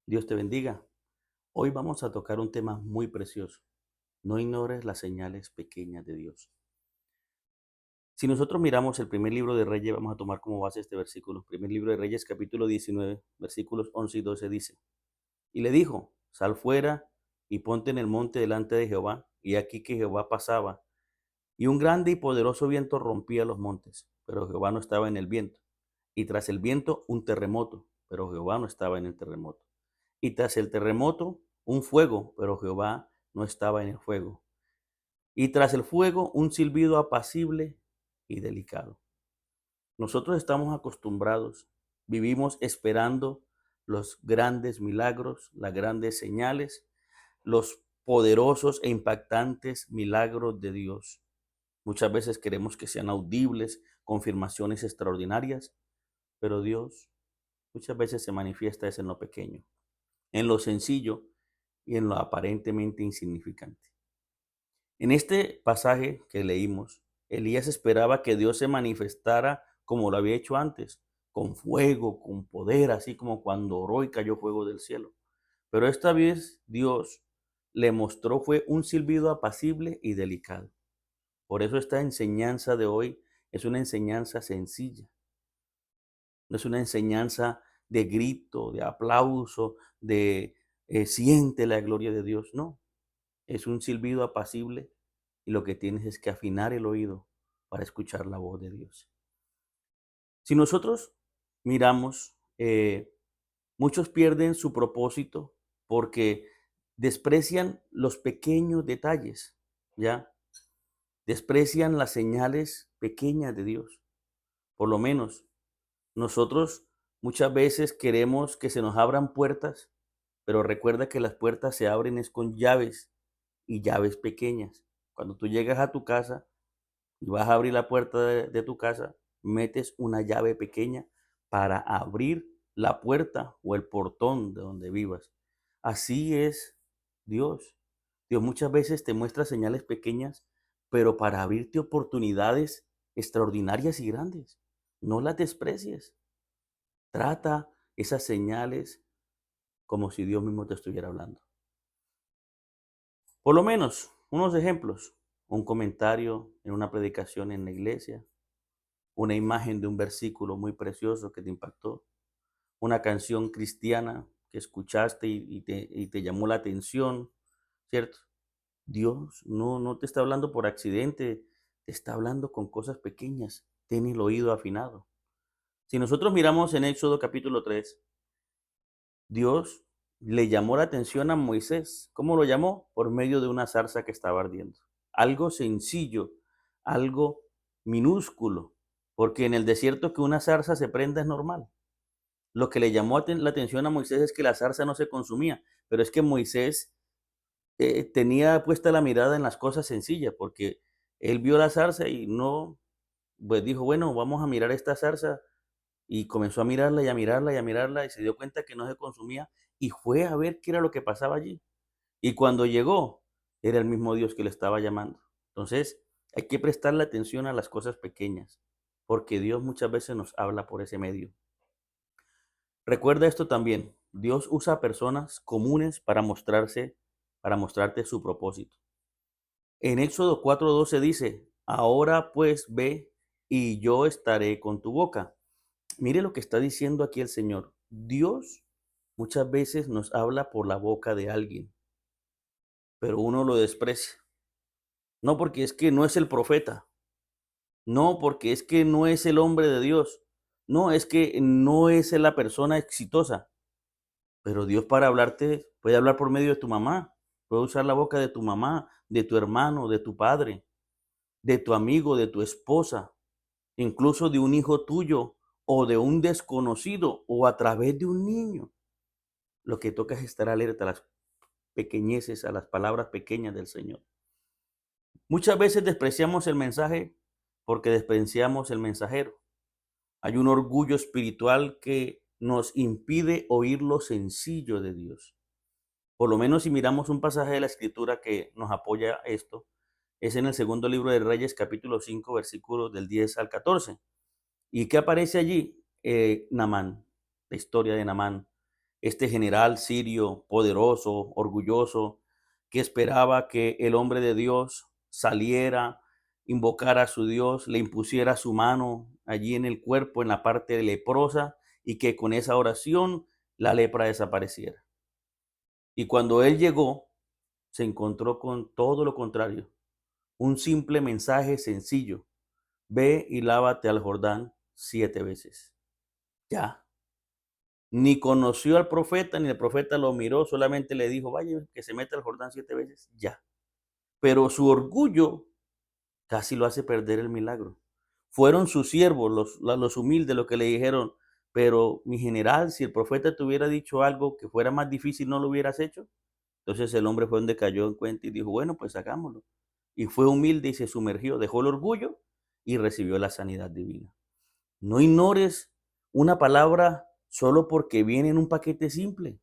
Dios te bendiga. Hoy vamos a tocar un tema muy precioso. No ignores las señales pequeñas de Dios. Si nosotros miramos el primer libro de Reyes, vamos a tomar como base este versículo. Primer libro de Reyes, capítulo 19, versículos 11 y 12 dice: Y le dijo: Sal fuera y ponte en el monte delante de Jehová. Y aquí que Jehová pasaba, y un grande y poderoso viento rompía los montes, pero Jehová no estaba en el viento. Y tras el viento un terremoto, pero Jehová no estaba en el terremoto. Y tras el terremoto un fuego, pero Jehová no estaba en el fuego. Y tras el fuego un silbido apacible y delicado. Nosotros estamos acostumbrados, vivimos esperando los grandes milagros, las grandes señales, los poderosos e impactantes milagros de Dios. Muchas veces queremos que sean audibles, confirmaciones extraordinarias, pero Dios muchas veces se manifiesta es en lo pequeño, en lo sencillo y en lo aparentemente insignificante. En este pasaje que leímos, Elías esperaba que Dios se manifestara como lo había hecho antes, con fuego, con poder, así como cuando oró y cayó fuego del cielo. Pero esta vez Dios le mostró fue un silbido apacible y delicado. Por eso esta enseñanza de hoy es una enseñanza sencilla, no es una enseñanza de grito, de aplauso, de siente la gloria de Dios, no. Es un silbido apacible y lo que tienes es que afinar el oído para escuchar la voz de Dios. Si nosotros miramos, muchos pierden su propósito porque desprecian los pequeños detalles, ¿ya? Desprecian las señales pequeñas de Dios. Por lo menos nosotros muchas veces queremos que se nos abran puertas, pero recuerda que las puertas se abren es con llaves y llaves pequeñas. Cuando tú llegas a tu casa y vas a abrir la puerta de tu casa, metes una llave pequeña para abrir la puerta o el portón de donde vivas. Así es Dios. Dios muchas veces te muestra señales pequeñas, pero para abrirte oportunidades extraordinarias y grandes. No las desprecies. Trata esas señales como si Dios mismo te estuviera hablando. Por lo menos, unos ejemplos. Un comentario en una predicación en la iglesia, una imagen de un versículo muy precioso que te impactó, una canción cristiana que escuchaste y te llamó la atención, ¿cierto? Dios no te está hablando por accidente, te está hablando con cosas pequeñas. Ten el oído afinado. Si nosotros miramos en Éxodo capítulo 3, Dios le llamó la atención a Moisés. ¿Cómo lo llamó? Por medio de una zarza que estaba ardiendo. Algo sencillo, algo minúsculo, porque en el desierto que una zarza se prenda es normal. Lo que le llamó la atención a Moisés es que la zarza no se consumía, pero es que Moisés tenía puesta la mirada en las cosas sencillas, porque él vio la zarza y no, pues dijo, bueno, vamos a mirar esta zarza y comenzó a mirarla y a mirarla y a mirarla y se dio cuenta que no se consumía y fue a ver qué era lo que pasaba allí. Y cuando llegó, era el mismo Dios que le estaba llamando. Entonces, hay que prestarle atención a las cosas pequeñas, porque Dios muchas veces nos habla por ese medio. Recuerda esto también, Dios usa personas comunes para mostrarte su propósito. En Éxodo 4:12 dice, ahora pues ve y yo estaré con tu boca. Mire lo que está diciendo aquí el Señor. Dios muchas veces nos habla por la boca de alguien, pero uno lo desprecia. No porque es que no es el profeta, no porque es que no es el hombre de Dios, no es que no es la persona exitosa, pero Dios para hablarte puede hablar por medio de tu mamá, puede usar la boca de tu mamá, de tu hermano, de tu padre, de tu amigo, de tu esposa, incluso de un hijo tuyo o de un desconocido o a través de un niño. Lo que toca es estar alerta a las pequeñeces, a las palabras pequeñas del Señor. Muchas veces despreciamos el mensaje porque despreciamos el mensajero. Hay un orgullo espiritual que nos impide oír lo sencillo de Dios. Por lo menos si miramos un pasaje de la Escritura que nos apoya esto, es en el segundo libro de Reyes, capítulo 5, versículos del 10 al 14. ¿Y qué aparece allí? Namán, la historia de Namán. este general sirio poderoso, orgulloso, que esperaba que el hombre de Dios saliera, invocara a su Dios, le impusiera su mano allí en el cuerpo, en la parte leprosa, y que con esa oración la lepra desapareciera. Y cuando él llegó, se encontró con todo lo contrario, un simple mensaje sencillo: ve y lávate al Jordán 7 veces. Ya. Ni conoció al profeta, ni el profeta lo miró, solamente le dijo, vaya, que se meta al Jordán 7 veces, ya. Pero su orgullo casi lo hace perder el milagro. Fueron sus siervos, los humildes, los que le dijeron, pero mi general, si el profeta te hubiera dicho algo que fuera más difícil, ¿no lo hubieras hecho? Entonces el hombre fue donde cayó en cuenta y dijo, bueno, pues hagámoslo. Y fue humilde y se sumergió, dejó el orgullo y recibió la sanidad divina. No ignores una palabra solo porque viene en un paquete simple,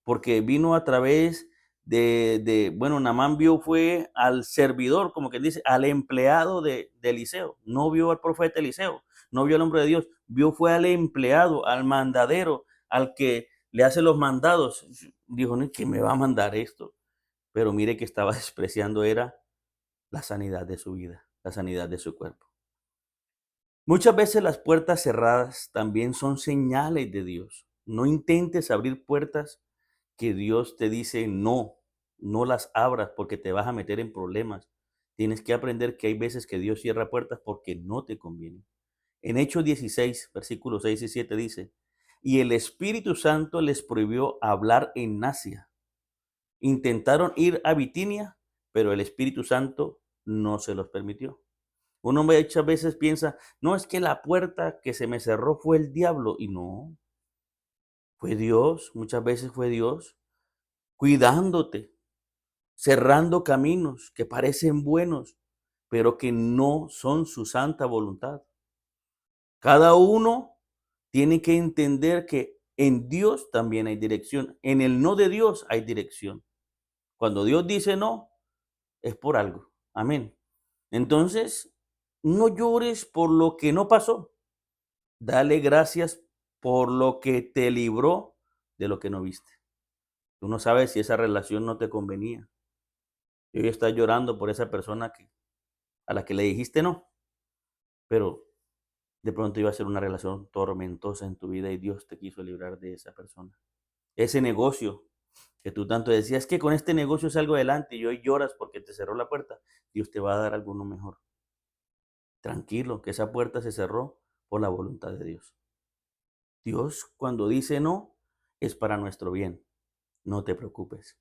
porque vino a través bueno, Naamán vio fue al servidor, como que dice, al empleado de Eliseo. No vio al profeta Eliseo, no vio al hombre de Dios, vio fue al empleado, al mandadero, al que le hace los mandados. Dijo, "¿No? ¿Qué me va a mandar esto?". Pero mire que estaba despreciando era la sanidad de su vida, la sanidad de su cuerpo. Muchas veces las puertas cerradas también son señales de Dios. No intentes abrir puertas que Dios te dice no, no las abras porque te vas a meter en problemas. Tienes que aprender que hay veces que Dios cierra puertas porque no te conviene. En Hechos 16, versículos 6 y 7 dice, y el Espíritu Santo les prohibió hablar en Asia. Intentaron ir a Bitinia, pero el Espíritu Santo no se los permitió. Uno muchas veces piensa, no, es que la puerta que se me cerró fue el diablo. Y no, fue Dios, muchas veces fue Dios cuidándote, cerrando caminos que parecen buenos, pero que no son su santa voluntad. Cada uno tiene que entender que en Dios también hay dirección, en el no de Dios hay dirección. Cuando Dios dice no, es por algo. Amén. Entonces, no llores por lo que no pasó. Dale gracias por lo que te libró de lo que no viste. Tú no sabes si esa relación no te convenía. Y hoy estás llorando por esa persona a la que le dijiste no, pero de pronto iba a ser una relación tormentosa en tu vida y Dios te quiso librar de esa persona. Ese negocio que tú tanto decías que con este negocio salgo adelante y hoy lloras porque te cerró la puerta, Dios te va a dar alguno mejor. Tranquilo, que esa puerta se cerró por la voluntad de Dios. Dios cuando dice no, es para nuestro bien. No te preocupes.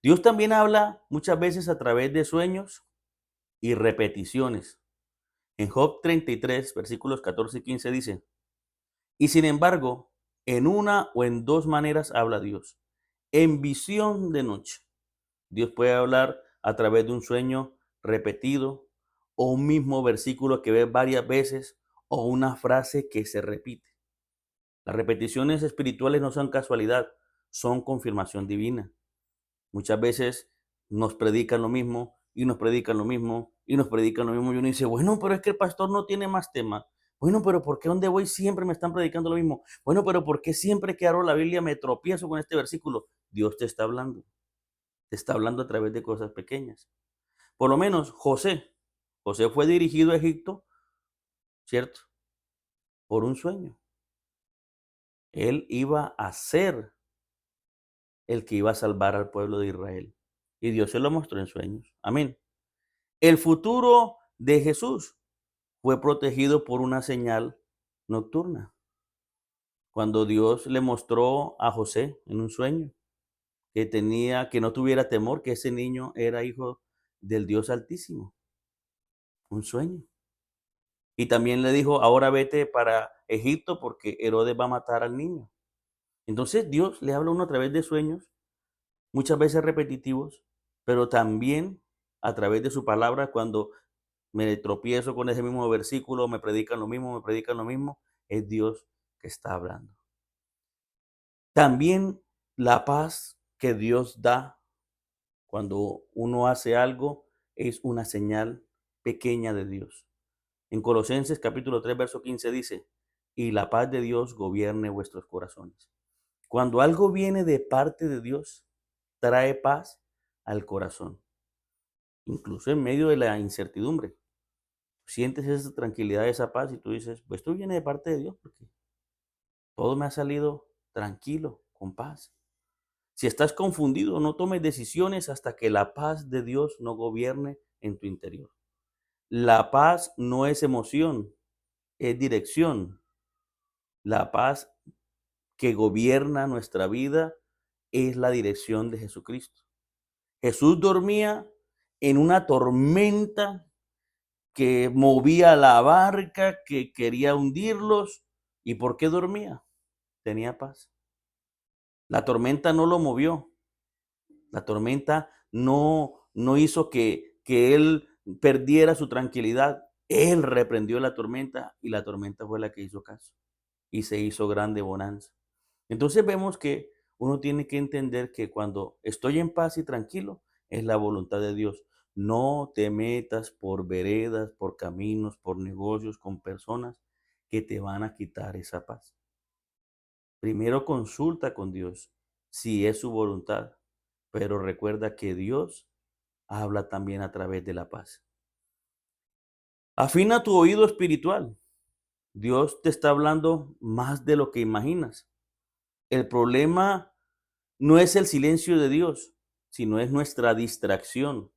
Dios también habla muchas veces a través de sueños y repeticiones. En Job 33, versículos 14 y 15 dice, y sin embargo, en una o en dos maneras habla Dios. En visión de noche. Dios puede hablar a través de un sueño repetido o un mismo versículo que ves varias veces o una frase que se repite. Las repeticiones espirituales no son casualidad, son confirmación divina. Muchas veces nos predican lo mismo y nos predican lo mismo y nos predican lo mismo y uno dice, bueno, pero es que el pastor no tiene más tema. Bueno, pero ¿por qué donde voy siempre me están predicando lo mismo? Bueno, pero ¿por qué siempre que abro la Biblia me tropiezo con este versículo? Dios te está hablando a través de cosas pequeñas. Por lo menos José fue dirigido a Egipto, ¿cierto? Por un sueño. Él iba a ser el que iba a salvar al pueblo de Israel. Y Dios se lo mostró en sueños. Amén. El futuro de Jesús fue protegido por una señal nocturna. Cuando Dios le mostró a José en un sueño que no tuviera temor, que ese niño era hijo del Dios Altísimo. Un sueño. Y también le dijo, ahora vete para Egipto porque Herodes va a matar al niño. Entonces Dios le habla a uno a través de sueños, muchas veces repetitivos, pero también a través de su palabra cuando me tropiezo con ese mismo versículo, me predican lo mismo, es Dios que está hablando. También la paz que Dios da cuando uno hace algo es una señal pequeña de Dios. En Colosenses capítulo 3, verso 15 dice, y la paz de Dios gobierne vuestros corazones. Cuando algo viene de parte de Dios, trae paz al corazón, incluso en medio de la incertidumbre. Sientes esa tranquilidad, esa paz y tú dices, pues esto viene de parte de Dios porque todo me ha salido tranquilo, con paz. Si estás confundido, no tomes decisiones hasta que la paz de Dios no gobierne en tu interior. La paz no es emoción, es dirección. La paz que gobierna nuestra vida es la dirección de Jesucristo. Jesús dormía en una tormenta que movía la barca, que quería hundirlos. ¿Y por qué dormía? Tenía paz. La tormenta no lo movió. La tormenta no hizo que él perdiera su tranquilidad. Él reprendió la tormenta y la tormenta fue la que hizo caso y se hizo grande bonanza. Entonces vemos que uno tiene que entender que cuando estoy en paz y tranquilo es la voluntad de Dios. No te metas por veredas, por caminos, por negocios con personas que te van a quitar esa paz. Primero consulta con Dios si es su voluntad, pero recuerda que Dios habla también a través de la paz. Afina tu oído espiritual. Dios te está hablando más de lo que imaginas. El problema no es el silencio de Dios, sino es nuestra distracción,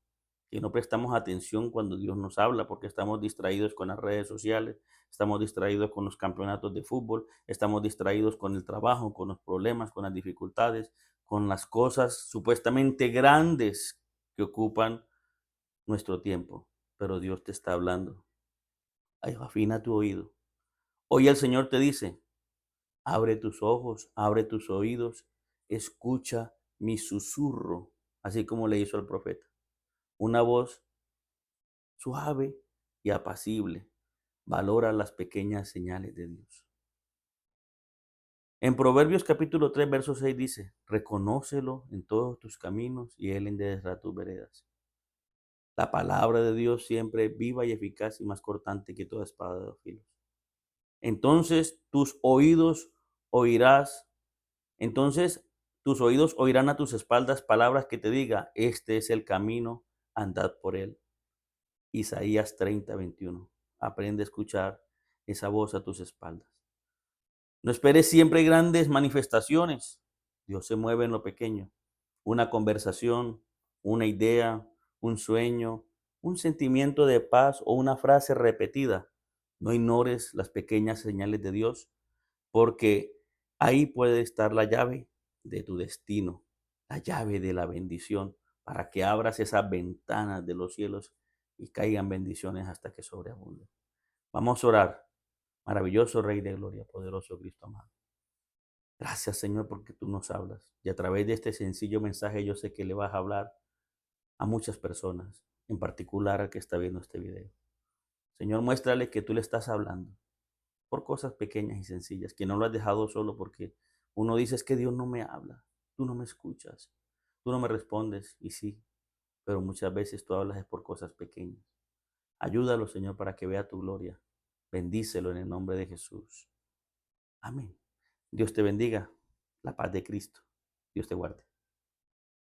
que no prestamos atención cuando Dios nos habla, porque estamos distraídos con las redes sociales, estamos distraídos con los campeonatos de fútbol, estamos distraídos con el trabajo, con los problemas, con las dificultades, con las cosas supuestamente grandes que ocupan nuestro tiempo. Pero Dios te está hablando. Ay, afina tu oído. Hoy el Señor te dice, abre tus ojos, abre tus oídos, escucha mi susurro, así como le hizo al profeta. Una voz suave y apacible. Valora las pequeñas señales de Dios. En Proverbios capítulo 3, verso 6 dice, reconócelo en todos tus caminos y Él enderezará tus veredas. La palabra de Dios siempre es viva y eficaz y más cortante que toda espada de dos filos. Entonces tus oídos oirás Entonces tus oídos oirán a tus espaldas palabras que te diga, este es el camino, andad por él. Isaías 30:21. Aprende a escuchar esa voz a tus espaldas. No esperes siempre grandes manifestaciones. Dios se mueve en lo pequeño. Una conversación, una idea, un sueño, un sentimiento de paz o una frase repetida. No ignores las pequeñas señales de Dios porque ahí puede estar la llave de tu destino, la llave de la bendición, para que abras esas ventanas de los cielos y caigan bendiciones hasta que sobreabunden. Vamos a orar. Maravilloso Rey de Gloria, poderoso Cristo amado. Gracias, Señor, porque tú nos hablas. Y a través de este sencillo mensaje yo sé que le vas a hablar a muchas personas, en particular al que está viendo este video. Señor, muéstrale que tú le estás hablando por cosas pequeñas y sencillas, que no lo has dejado solo porque uno dice es que Dios no me habla, tú no me escuchas, tú no me respondes, y sí, pero muchas veces tú hablas es por cosas pequeñas. Ayúdalo, Señor, para que vea tu gloria. Bendícelo en el nombre de Jesús. Amén. Dios te bendiga. La paz de Cristo. Dios te guarde.